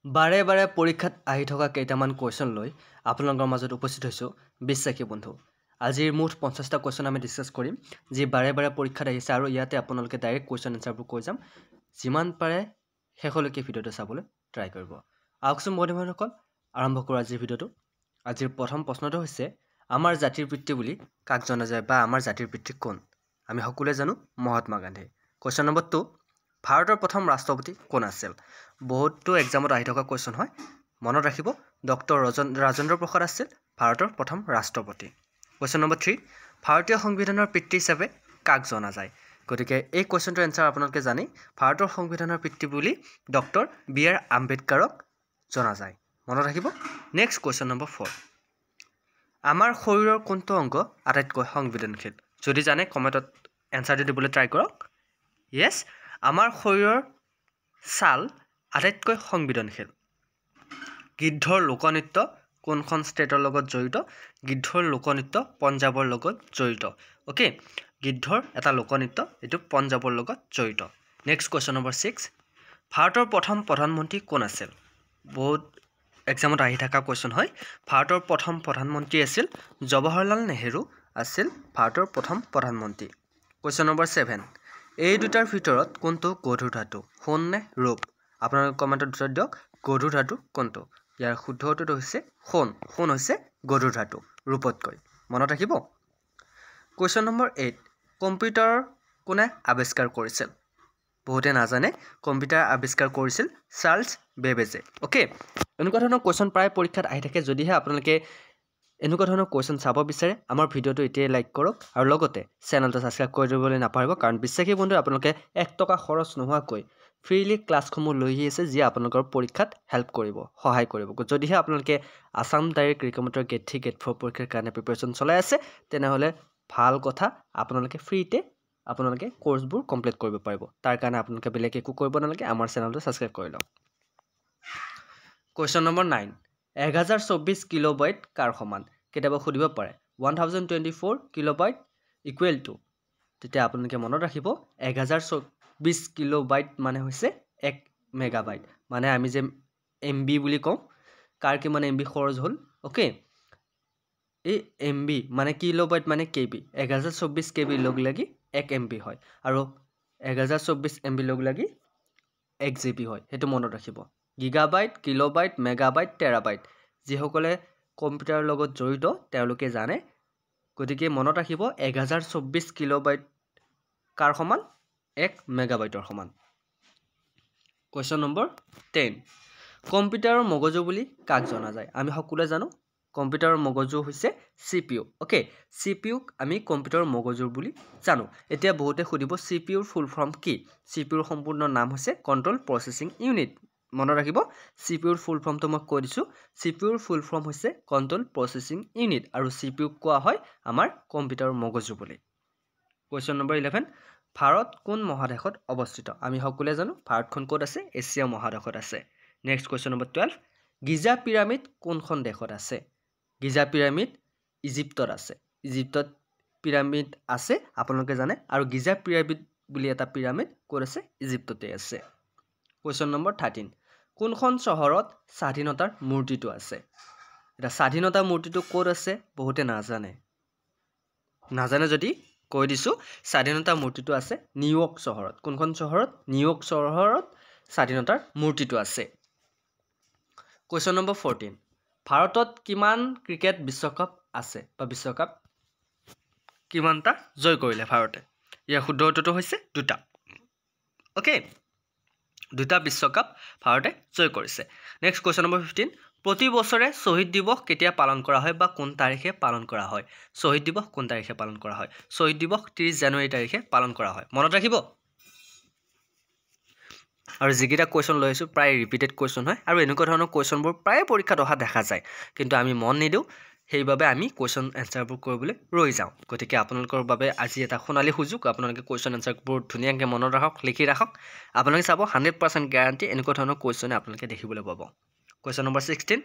বাৰে বাৰে পৰীক্ষাত আহি থকা কেইটামান কুৱেশ্যন লৈ আপোনালোকৰ মাজত উপস্থিত হৈছোঁ বিশ্বাসী বন্ধু। আজিৰ মুঠ 50টা কুৱেশ্যন আমি ডিছকাছ কৰিম, যি বাৰে বাৰে পৰীক্ষাত আহিছে আৰু ইয়াতে আপোনালোকে ডাইৰেক্ট কুৱেশ্যন এনচাৰবোৰ কৈ যাম। যিমান পাৰে শেষলৈকে ভিডিঅ'টো চাবলৈ ট্ৰাই কৰিব। আহকচোন বন্ধুসকল, আৰম্ভ কৰোঁ আজিৰ ভিডিঅ'টো। আজিৰ প্ৰথম প্ৰশ্নটো হৈছে, আমাৰ জাতিৰ পিতৃ বুলি কাক জনা যায় বা আমাৰ জাতিৰ পিতৃ কোন? আমি সকলোৱে জানো মহাত্মা গান্ধী। কুৱেশ্যন নম্বৰ 2, ভাৰতৰ প্ৰথম ৰাষ্ট্ৰপতি কোন আছিল? বহুতো এক্সামত আহি থকা কুৱেশ্যন হয়, মনত ৰাখিব। ডক্টৰ ৰাজেন্দ্ৰ প্ৰসাদ আছিল ভাৰতৰ প্ৰথম ৰাষ্ট্ৰপতি। কুৱেশ্যন নম্বৰ 3, ভাৰতীয় সংবিধানৰ পিতৃ হিচাপে কাক জনা যায়? গতিকে এই কুৱেশ্যনটোৰ এনচাৰ আপোনালোকে জানেই, ভাৰতৰ সংবিধানৰ পিতৃ বুলি ডক্টৰ বি.আৰ. আম্বেদকাৰক জনা যায়। মনত ৰাখিব। নেক্সট কুৱেশ্যন নম্বৰ 4, আমাৰ শৰীৰৰ কোনটো অংগ আটাইতকৈ সংবেদনশীল? যদি জানে কমেণ্টত এনচাৰটো দিবলৈ ট্ৰাই কৰক। য়েছ, আমাৰ শৰীৰৰ ছাল আটাইতকৈ সংবেদনশীল। গিদ্ধৰ লোকনৃত্য কোনখন ষ্টেটৰ লগত জড়িত? গিদ্ধৰ লোকনৃত্য পঞ্জাৱৰ লগত জড়িত। অ'কে, গিদ্ধৰ এটা লোকনৃত্য, এইটো পঞ্জাৱৰ লগত জড়িত। নেক্সট কুৱেশ্যন নম্বৰ 6, ভাৰতৰ প্ৰথম প্ৰধানমন্ত্ৰী কোন আছিল? বহুত এক্সামত আহি থকা কুৱেশ্যন হয়। ভাৰতৰ প্ৰথম প্ৰধানমন্ত্ৰী আছিল জৱাহৰলাল নেহেৰু আছিল ভাৰতৰ প্ৰথম প্ৰধানমন্ত্ৰী। কুৱেশ্যন নম্বৰ 7, এই দুটাৰ ভিতৰত কোনটো গধুৰ ধাতু, সোণ নে ৰূপ? আপোনালোকে কমেণ্টত উত্তৰ দিয়ক, গধুৰ ধাতু কোনটো? ইয়াৰ শুদ্ধ উত্তৰটো হৈছে সোণ। সোণ হৈছে গধুৰ ধাতু ৰূপতকৈ। মনত ৰাখিব। কুৱেশ্যন নম্বৰ 8, কম্পিউটাৰ কোনে আৱিষ্কাৰ কৰিছিল? বহুতে নাজানে, কম্পিউটাৰ আৱিষ্কাৰ কৰিছিল চাৰ্লছ বেবেজে। অ'কে, এনেকুৱা ধৰণৰ কুৱেশ্যন প্ৰায় পৰীক্ষাত আহি থাকে। যদিহে আপোনালোকে এনেকুৱা ধৰণৰ কুৱেশ্যন চাব বিচাৰে, আমাৰ ভিডিঅ'টো এতিয়াই লাইক কৰক আৰু লগতে চেনেলটো ছাবস্ক্ৰাইব কৰি দিবলৈ নাপাহৰিব, কাৰণ বিশ্বাসী বন্ধু আপোনালোকে 1 টকা খৰচ নোহোৱাকৈ ফ্ৰীলি ক্লাছসমূহ লৈ আহি আছে, যিয়ে আপোনালোকৰ পৰীক্ষাত হেল্প কৰিব, সহায় কৰিব। যদিহে আপোনালোকে আছাম ডাইৰেক্ট ৰিকমেণ্ডৰ গেট 3 গেট 4 পৰীক্ষাৰ কাৰণে প্ৰিপেৰেশ্যন চলাই আছে, তেনেহ'লে ভাল কথা, আপোনালোকে ফ্ৰীতে আপোনালোকে কোৰ্চবোৰ কমপ্লিট কৰিব পাৰিব। তাৰ কাৰণে আপোনালোকে বেলেগ একো কৰিব নালাগে, আমাৰ চেনেলটো ছাবস্ক্ৰাইব কৰি লওক। কুৱেশ্যন নম্বৰ 9, 1024 কিলোবাইট কাৰ সমান? কেতিয়াবা সুধিব পাৰে 1024 কিলোবাইট ইকুৱেল টু, তেতিয়া আপোনালোকে মনত ৰাখিব 1024 কিলোবাইট মানে হৈছে 1 মেগাবাইট। মানে আমি যে MB বুলি কওঁ, কাৰ কিমান MB খৰচ হ'ল। অ'কে, এই MB মানে কিলোবাইট মানে KB, 1024 KB লগ লাগি 1 MB হয়, আৰু 1024 MB লগ লাগি 1 GB হয়। সেইটো মনত ৰাখিব। গিগাবাইট, কিলোবাইট, মেগাবাইট, টেৰাবাইট, যিসকলে কম্পিউটাৰৰ লগত জড়িত তেওঁলোকে জানে। গতিকে মনত ৰাখিব 1024 কিলোবাইট কাৰ সমান? 1 মেগাবাইটৰ সমান। কুৱেশ্যন নম্বৰ 10, কম্পিউটাৰৰ মগজু বুলি কাক জনা যায়? আমি সকলোৱে জানো কম্পিউটাৰৰ মগজু হৈছে CPU। অ'কে, CPUক আমি কম্পিউটাৰৰ মগজু বুলি জানো। এতিয়া বহুতে সুধিব CPUৰ ফুল ফৰ্ম কি? CPUৰ সম্পূৰ্ণ নাম হৈছে কণ্ট্ৰল প্ৰচেছিং ইউনিট। মনত ৰাখিব, CPUৰ ফুল ফৰ্মটো মই কৈ দিছোঁ। CPUৰ ফুল ফৰ্ম হৈছে কণ্ট্ৰল প্ৰচেছিং ইউনিট, আৰু CPUক কোৱা হয় আমাৰ কম্পিউটাৰৰ মগজু বুলি। কুৱেশ্যন নম্বৰ 11, ভাৰত কোন মহাদেশত অৱস্থিত? আমি সকলোৱে জানো ভাৰতখন ক'ত আছে? এছিয়া মহাদেশত আছে। Next question number 12, Giza pyramid কোনখন দেশত আছে? গিজা পিৰামিড ইজিপ্তত আছে। ইজিপ্তত পিৰামিড আছে, আপোনালোকে জানে, আৰু গিজা পিৰামিড বুলি এটা পিৰামিড ক'ত আছে? ইজিপ্ততে আছে। কুৱেশ্যন নম্বৰ 13, কোনখন চহৰত স্বাধীনতাৰ মূৰ্তিটো আছে? এতিয়া স্বাধীনতাৰ মূৰ্তিটো ক'ত আছে বহুতে নাজানে। নাজানে যদি কৈ দিছোঁ, স্বাধীনতাৰ মূৰ্তিটো আছে নিউয়ৰ্ক চহৰত। কোনখন চহৰত? নিউয়ৰ্ক চহৰত স্বাধীনতাৰ মূৰ্তিটো আছে। কুৱেশ্যন নম্বৰ 14, ভাৰতত কিমান ক্ৰিকেট বিশ্বকাপ আছে বা বিশ্বকাপ কিমানটা জয় কৰিলে ভাৰতে? ইয়াৰ শুদ্ধ উত্তৰটো হৈছে 2টা। অ'কে, 2টা বিশ্বকাপ ভাৰতে জয় কৰিছে। নেক্সট কুৱেশ্যন নম্বৰ 15, প্ৰতি বছৰে শ্বহীদ দিৱস কেতিয়া পালন কৰা হয় বা কোন তাৰিখে পালন কৰা হয়? শ্বহীদ দিৱস কোন তাৰিখে পালন কৰা হয়? শ্বহীদ দিৱস 30 জানুৱাৰী তাৰিখে পালন কৰা হয়। মনত ৰাখিব। আৰু যিকেইটা কুৱেশ্যন লৈ আহিছোঁ প্ৰায় ৰিপিটেড কুৱেশ্যন হয়, আৰু এনেকুৱা ধৰণৰ কুৱেশ্যনবোৰ প্ৰায় পৰীক্ষাত অহা দেখা যায়, কিন্তু আমি মন নিদিওঁ, সেইবাবে আমি কুৱেশ্যন এনচাৰবোৰ কৰিবলৈ ৰৈ যাওঁ। গতিকে আপোনালোকৰ বাবে আজি এটা সোণালী সুযোগ, আপোনালোকে কুৱেশ্যন এনচাৰবোৰ ধুনীয়াকৈ মনত ৰাখক, লিখি ৰাখক। আপোনালোকে চাব 100% গেৰাণ্টি এনেকুৱা ধৰণৰ কুৱেশ্যনে আপোনালোকে দেখিবলৈ পাব। কুৱেশ্যন নম্বৰ 16,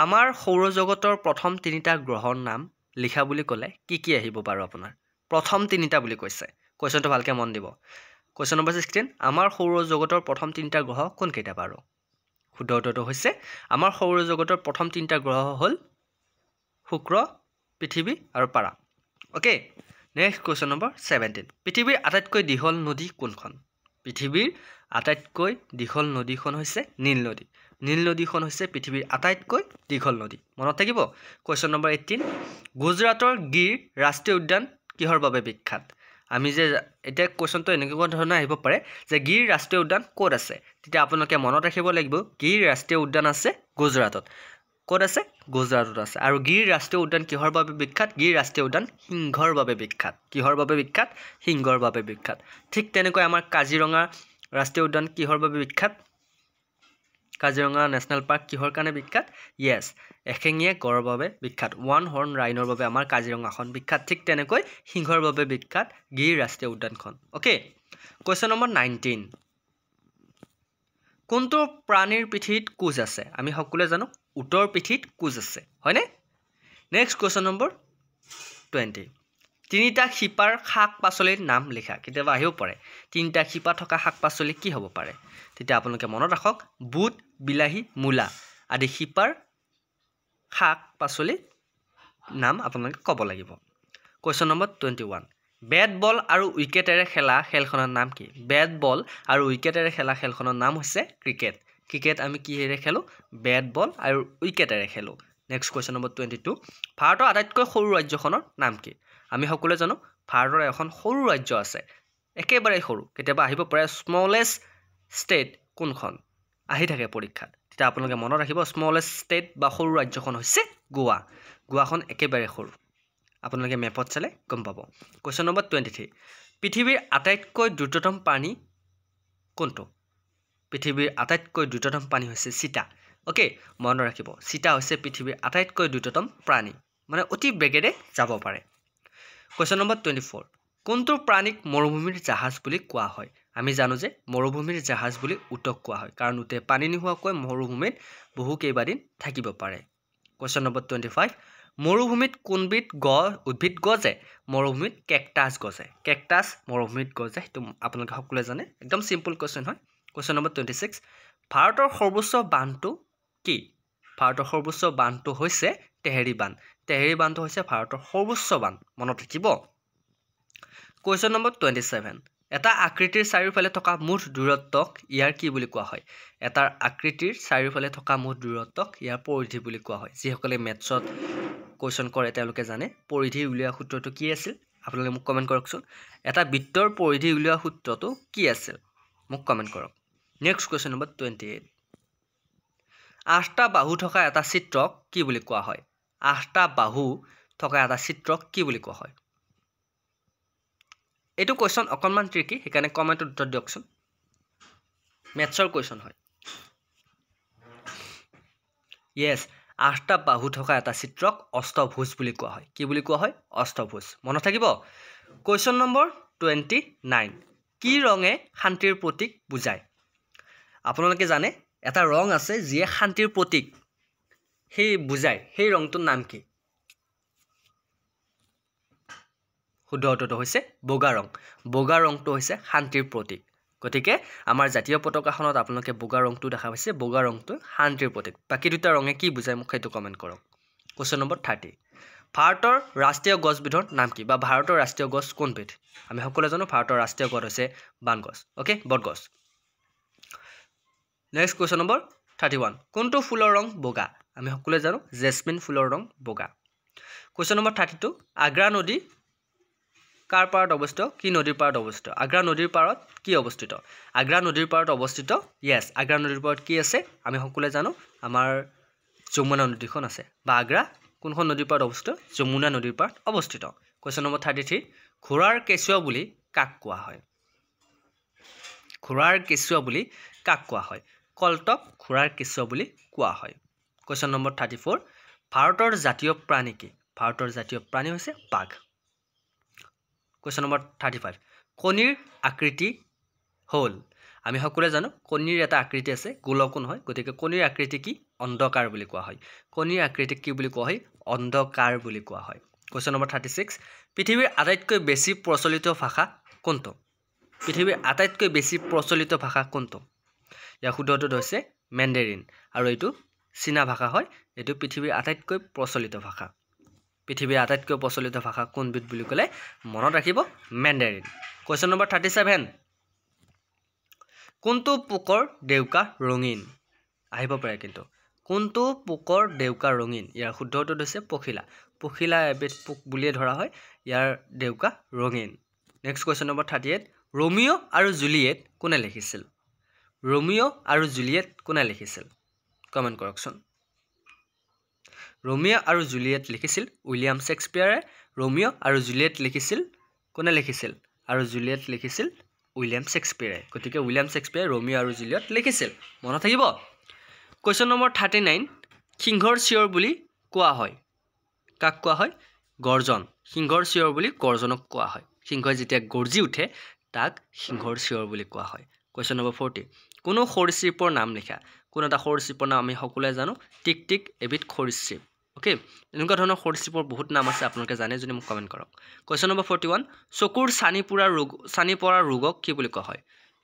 আমাৰ সৌৰজগতৰ প্ৰথম 3টা গ্ৰহৰ নাম লিখা বুলি ক'লে কি কি আহিব বাৰু আপোনাৰ? প্ৰথম 3টা বুলি কৈছে। কুৱেশ্যনটো ভালকৈ মন দিব। কুৱেশ্যন নম্বৰ 16, আমাৰ সৌৰজগতৰ প্ৰথম 3টা গ্ৰহ কোনকেইটা বাৰু? শুদ্ধ উত্তৰটো হৈছে আমাৰ সৌৰজগতৰ প্ৰথম 3টা গ্ৰহ হ'ল শুক্ৰ, পৃথিৱী আৰু পাৰা। Okay, next question number 17। পৃথিৱীৰ আটাইতকৈ দীঘল নদী কোনখন? পৃথিৱীৰ আটাইতকৈ দীঘল নদীখন হৈছে নীল নদী। নীল নদীখন হৈছে পৃথিৱীৰ আটাইতকৈ দীঘল নদী। মনত থাকিব। Question number 18। গুজৰাটৰ গিৰ ৰাষ্ট্ৰীয় উদ্যান কিহৰ বাবে বিখ্যাত? আমি যে এতিয়া কুৱেশ্যনটো এনেকুৱা ধৰণৰ আহিব পাৰে যে গিৰ ৰাষ্ট্ৰীয় উদ্যান ক'ত আছে? তেতিয়া আপোনালোকে মনত ৰাখিব লাগিব গিৰ ৰাষ্ট্ৰীয় উদ্যান আছে গুজৰাটত। ক'ত আছে? গুজৰাটত আছে। আৰু গিৰ ৰাষ্ট্ৰীয় উদ্যান কিহৰ বাবে বিখ্যাত? গিৰ ৰাষ্ট্ৰীয় উদ্যান সিংহৰ বাবে বিখ্যাত। কিহৰ বাবে বিখ্যাত? সিংহৰ বাবে বিখ্যাত। ঠিক তেনেকৈ আমাৰ কাজিৰঙা ৰাষ্ট্ৰীয় উদ্যান কিহৰ বাবে বিখ্যাত? কাজিৰঙা নেশ্যনেল পাৰ্ক কিহৰ কাৰণে বিখ্যাত? য়েছ, এশিঙীয়া গঁড়ৰ বাবে বিখ্যাত। ওৱান হৰ্ণ ৰাইনৰ বাবে আমাৰ কাজিৰঙাখন বিখ্যাত। ঠিক তেনেকৈ সিংহৰ বাবে বিখ্যাত গিৰ ৰাষ্ট্ৰীয় উদ্যানখন। Okay, question number 19। কোনটো প্ৰাণীৰ পিঠিত কোচ আছে? আমি সকলোৱে জানো উটৰ পিঠিত কোচ আছে, হয়নে? Next question number 20। 3টা শিপাৰ শাক পাচলিৰ নাম লিখা। কেতিয়াবা আহিব পাৰে 3টা শিপা থকা শাক পাচলি কি হ'ব পাৰে? তেতিয়া আপোনালোকে মনত ৰাখক বুট, বিলাহী, মূলা আদি শিপাৰ শাক পাচলিৰ নাম আপোনালোকে ক'ব লাগিব। Question number 21। বেট বল আৰু উইকেটেৰে খেলা খেলখনৰ নাম কি? বেট বল আৰু উইকেটেৰে খেলা খেলখনৰ নাম হৈছে ক্ৰিকেট। ক্ৰিকেট আমি কিহেৰে খেলোঁ? বেট বল আৰু উইকেটেৰে খেলোঁ। Next question number 22। ভাৰতৰ আটাইতকৈ সৰু ৰাজ্যখনৰ নাম কি? আমি সকলোৱে জানো ভাৰতৰ এখন সৰু ৰাজ্য আছে, একেবাৰে সৰু। কেতিয়াবা আহিব পাৰে স্মলেষ্ট ষ্টেট কোনখন? আহি থাকে পৰীক্ষাত। তেতিয়া আপোনালোকে মনত ৰাখিব স্মলেষ্ট ষ্টেট বা সৰু ৰাজ্যখন হৈছে গোৱা। গোৱাখন একেবাৰে সৰু। আপোনালোকে মেপত চালে গম পাব। Question number 23। পৃথিৱীৰ আটাইতকৈ দ্ৰুততম প্ৰাণী কোনটো? পৃথিৱীৰ আটাইতকৈ দ্ৰুততম প্ৰাণী হৈছে চিতা। অ'কে, মনত ৰাখিব চিতা হৈছে পৃথিৱীৰ আটাইতকৈ দ্ৰুততম প্ৰাণী, মানে অতি বেগেৰে যাব পাৰে। Question number 24। কোনটো প্ৰাণীক মৰুভূমিৰ জাহাজ বুলি কোৱা হয়? আমি জানো যে মৰুভূমিৰ জাহাজ বুলি উটক কোৱা হয়, কাৰণ উটে পানী নোহোৱাকৈ মৰুভূমিত বহু কেইবাদিন থাকিব পাৰে। Question number 25। মৰুভূমিত কোনবিধ উদ্ভিদ গজে? মৰুভূমিত কেকটাছ গজে। কেকটাছ মৰুভূমিত গজে, সেইটো আপোনালোকে সকলোৱে জানে। একদম চিম্পল কুৱেশ্যন হয়। Question number 26। ভাৰতৰ সৰ্বোচ্চ বান্ধটো কি? ভাৰতৰ সৰ্বোচ্চ বান্ধটো হৈছে তেহেৰী বান্ধ। তেহেৰী বান্ধটো হৈছে ভাৰতৰ সৰ্বোচ্চ বান্ধ, মনত ৰাখিব। Question number 27। এটা আকৃতিৰ চাৰিওফালে থকা মুঠ দূৰত্বক ইয়াৰ কি বুলি কোৱা হয়? এটাৰ আকৃতিৰ চাৰিওফালে থকা মুঠ দূৰত্বক ইয়াৰ পৰিধি বুলি কোৱা হয়। যিসকলে মেথছত কুৱেশ্যন কৰে তেওঁলোকে জানে পৰিধি উলিওৱা সূত্ৰটো কি আছিল। আপোনালোকে মোক কমেণ্ট কৰকচোন। এটা বৃত্তৰ পৰিধি উলিওৱা সূত্ৰটো কি আছিল? মোক কমেণ্ট কৰক। Next question number 28। 8টা বাহু থকা এটা চিত্ৰক কি বুলি কোৱা হয়? 8টা বাহু থকা এটা চিত্ৰক কি বুলি কোৱা হয়? এইটো কুৱেশ্যন অকণমান ট্ৰিকি, সেইকাৰণে কমেণ্টত উত্তৰ দিয়কচোন। মেথছৰ কুৱেশ্যন হয়। য়েছ, 8টা বাহু থকা এটা চিত্ৰক অষ্টভুজ বুলি কোৱা হয়। কি বুলি কোৱা হয়? অষ্টভুজ। মনত থাকিব। Question number 29। কি ৰঙে শান্তিৰ প্ৰতীক বুজায়? আপোনালোকে জানে এটা ৰং আছে যিয়ে শান্তিৰ প্ৰতীক সেই বুজায়, সেই ৰংটোৰ নাম কি? শুদ্ধ উত্তৰটো হৈছে বগা ৰং। বগা ৰংটো হৈছে শান্তিৰ প্ৰতীক। গতিকে আমাৰ জাতীয় পতাকাখনত আপোনালোকে বগা ৰংটো দেখা পাইছে। বগা ৰংটো শান্তিৰ প্ৰতীক। বাকী দুটা ৰঙে কি বুজায় মোক সেইটো কমেণ্ট কৰক। Question number 30। ভাৰতৰ ৰাষ্ট্ৰীয় গছবিধৰ নাম কি? বা ভাৰতৰ ৰাষ্ট্ৰীয় গছ কোনবিধ? আমি সকলোৱে জানো ভাৰতৰ ৰাষ্ট্ৰীয় গছ হৈছে বান গছ। অ'কে, বটগছ। Next question number 31। কোনটো ফুলৰ ৰং বগা? আমি সকলোৱে জানো জেচমিন ফুলৰ ৰং বগা। Question number 32। আগ্ৰা নদী কাৰ পাৰত অৱস্থিত? কি নদীৰ পাৰত অৱস্থিত? আগ্ৰা নদীৰ পাৰত কি অৱস্থিত? আগ্ৰা নদীৰ পাৰত অৱস্থিত। য়েছ, আগ্ৰা নদীৰ পাৰত কি আছে? আমি সকলোৱে জানো আমাৰ যমুনা নদীখন আছে। বা আগ্ৰা কোনখন নদীৰ পাৰত অৱস্থিত? যমুনা নদীৰ পাৰত অৱস্থিত। Question number 33। ঘোঁৰাৰ কেঁচুৱা বুলি কাক কোৱা হয়? ঘোঁৰাৰ কেঁচুৱা বুলি কাক কোৱা হয়? কলটক ঘোঁৰাৰ কেঁচুৱা বুলি কোৱা হয়। Question number 34। ভাৰতৰ জাতীয় প্ৰাণী কি? ভাৰতৰ জাতীয় প্ৰাণী হৈছে বাঘ। Question number 35। কণীৰ আকৃতি হ'ল? আমি সকলোৱে জানো কণীৰ এটা আকৃতি আছে, গোলকো নহয়। গতিকে কণীৰ আকৃতি কি? অন্ধকাৰ বুলি কোৱা হয়। কণীৰ আকৃতিক কি বুলি কোৱা হয়? অন্ধকাৰ বুলি কোৱা হয়। Question number 36। পৃথিৱীৰ আটাইতকৈ বেছি প্ৰচলিত ভাষা কোনটো? পৃথিৱীৰ আটাইতকৈ বেছি প্ৰচলিত ভাষা কোনটো? ইয়াৰ শুদ্ধ উত্তৰটো হৈছে মেণ্ডাৰিন আৰু এইটো চীনা ভাষা হয় এইটো পৃথিৱীৰ আটাইতকৈ প্ৰচলিত ভাষা পৃথিৱীৰ আটাইতকৈ প্ৰচলিত ভাষা কোনবিধ বুলি ক'লে মনত ৰাখিব মেণ্ডাৰিন কোৱেশ্চন নম্বৰ 37 কোনটো পোকৰ ডেউকা ৰঙীন আহিব পাৰে কিন্তু কোনটো পোকৰ ডেউকা ৰঙীন ইয়াৰ শুদ্ধ উত্তৰ হৈছে পখিলা পখিলা এবিধ পোক বুলিয়ে ধৰা হয় ইয়াৰ ডেউকা ৰঙীন নেক্সট কোৱেশ্চন নম্বৰ 38 ৰোমিও আৰু জুলিয়েট কোনে লিখিছিল ৰোমিও আৰু জুলিয়েট কোনে লিখিছিল কমেন্ট কৰকচোন ৰোমিও আৰু জুলিয়েট লিখিছিল উইলিয়াম শেক্সপিয়াৰে ৰোমিও আৰু জুলিয়েট লিখিছিল কোনে লিখিছিল আৰু জুলিয়েট লিখিছিল উইলিয়াম শেক্সপিয়াৰে গতিকে উইলিয়াম শেক্সপিয়াৰে ৰোমিও আৰু জুলিয়েট লিখিছিল মনত থাকিব কোৱেশ্চন নম্বৰ 39 সিংহৰ চিঞৰ বুলি কোৱা হয় কাক কোৱা হয় গৰ্জন সিংহৰ চিঞৰ বুলি গৰ্জনক কোৱা হয় সিংহই যেতিয়া গৰ্জি উঠে তাক সিংহৰ চিঞৰ বুলি কোৱা হয় কোৱেশ্চন নম্বৰ 40 কোনো সৰীসৃপৰ নাম লিখা কোন এটা সৰীসৃপৰ নাম আমি সকলোৱে জানো টিক টিক এবিধ সৰীসৃপ ওকে এনেকুৱা ধৰণৰ সৰীসৃপৰ বহুত নাম আছে আপোনালোকে জানে যদি মোক কমেন্ট কৰক কোৱেশ্চন নম্বৰ 41 চকুৰ চানি পৰা ৰোগক কি বুলি কোৱা হয়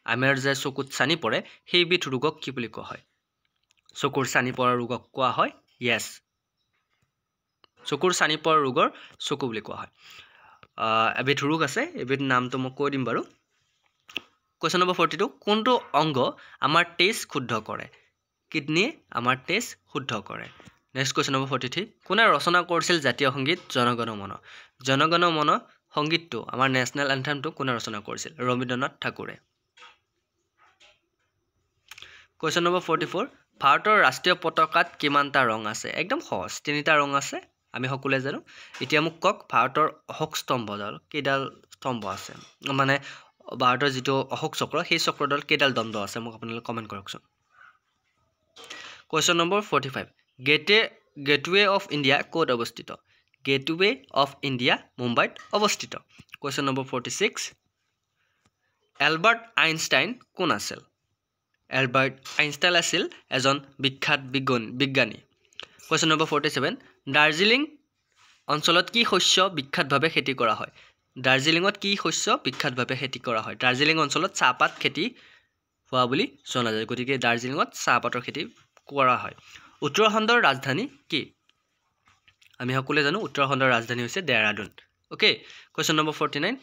আমাৰ যে চকুত চানি পৰে সেইবিধ ৰোগক কি বুলি কোৱা হয় চকুৰ চানি পৰা ৰোগক কোৱা হয় ইয়েস চকুৰ চানি পৰা ৰোগৰ চকু বুলি কোৱা হয় এবিধ ৰোগ আছে এবিধ নামটো মই কৈ দিম বাৰু কোৱেশ্চন নম্বৰ 42 কোনটো অংগ আমাৰ তেজ শুদ্ধ কৰে কিডনি আমাৰ তেজ শুদ্ধ কৰে নেক্সট কোৱেশ্চন নম্বৰ 43 কোনে ৰচনা কৰিছিল জাতীয় সংগীত জনগণ মন সংগীতটো আমাৰ নেশনেল এন্থেমটো কোনে ৰচনা কৰিছিল ৰবীন্দ্ৰনাথ ঠাকুৰে কোৱেশ্চন নম্বৰ 44 ভাৰতৰ ৰাষ্ট্ৰীয় পতাকাত কিমানটা ৰং আছে একদম সহজ তিনিটা ৰং আছে আমি সকলোৱে জানো এতিয়া মোক কক ভাৰতৰ অশোক স্তম্ভডাল কেইডাল স্তম্ভ আছে মানে ভাৰতৰ যেটো অশোক চক্ৰ সেই চক্ৰডাল কেইডাল দণ্ড আছে মোক আপোনালোকে কমেন্ট কৰকচোন question number 45 gateway of India ক'ত অৱস্থিত গেটৱে অফ ইণ্ডিয়া মুম্বাইত অৱস্থিত কোৱেশ্চন নম্বৰ 46 এলবাৰ্ট আইনষ্টাইন কোন আছিল এলবাৰ্ট আইনষ্টাইন আছিল এজন বিখ্যাত বিজ্ঞানী কোৱেশ্চন নম্বৰ 47 দাৰ্জিলিং অঞ্চলত কি শস্য বিখ্যাতভাৱে খেতি কৰা হয় দাৰ্জিলিঙত কি শস্য বিখ্যাতভাৱে খেতি কৰা হয় দাৰ্জিলিং অঞ্চলত চাহপাত খেতি হোৱা বুলি জনা যায় গতিকে দাৰ্জিলিঙত চাহপাতৰ খেতি কৰা হয় উত্তৰাখণ্ডৰ ৰাজধানী কি আমি সকলোৱে জানো উত্তৰাখণ্ডৰ ৰাজধানী হৈছে দেহৰাদুন ওকে কোৱেশ্চন নম্বৰ 49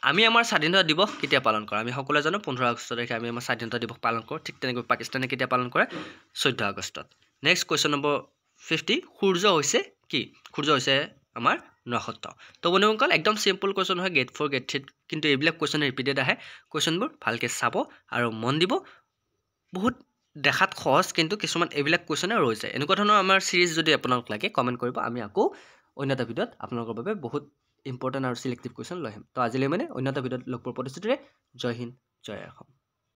আমি আমাৰ স্বাধীনতা দিৱস কেতিয়া পালন কৰা আমি সকলোৱে জানো 15 আগষ্ট তাৰিখে আমি আমাৰ স্বাধীনতা দিৱস পালন কৰোঁ ঠিক তেনেকৈ পাকিস্তানে কেতিয়া পালন কৰে 14 আগষ্টত নেক্সট কোৱেশ্চন নম্বৰ 50 সূৰ্য হৈছে কি সূৰ্য হৈছে আমাৰ নক্ষত্ৰ তো বন্ধুসকল একদম সিম্পল কোৱেশ্চন হয় গেট 4 গেট 3 কিন্তু এইবিলাক কোৱেশ্চন ৰিপিটেড আহে কোৱেশ্চনবোৰ ভালকে চাব আৰু মন দিব বহুত দেখাত সহজ কিন্তু কিছুমান এইবিলাক কোৱেশ্চনে ৰৈ যায় এনেকুৱা ধৰণৰ আমাৰ সিৰিজ যদি আপোনাক লাগে কমেন্ট কৰিব আমি আকৌ অন্যটা ভিডিঅত আপোনালোকৰ বাবে বহুত ইম্পৰ্টেন্ট আৰু সিলেক্টিভ কোৱেশ্চন লৈ আহিম তো আজিলৈ মানে অন্যটা ভিডিঅত লগ পোৱাৰ প্ৰতিশ্ৰুতিৰে জয় হিন্দ জয় অসম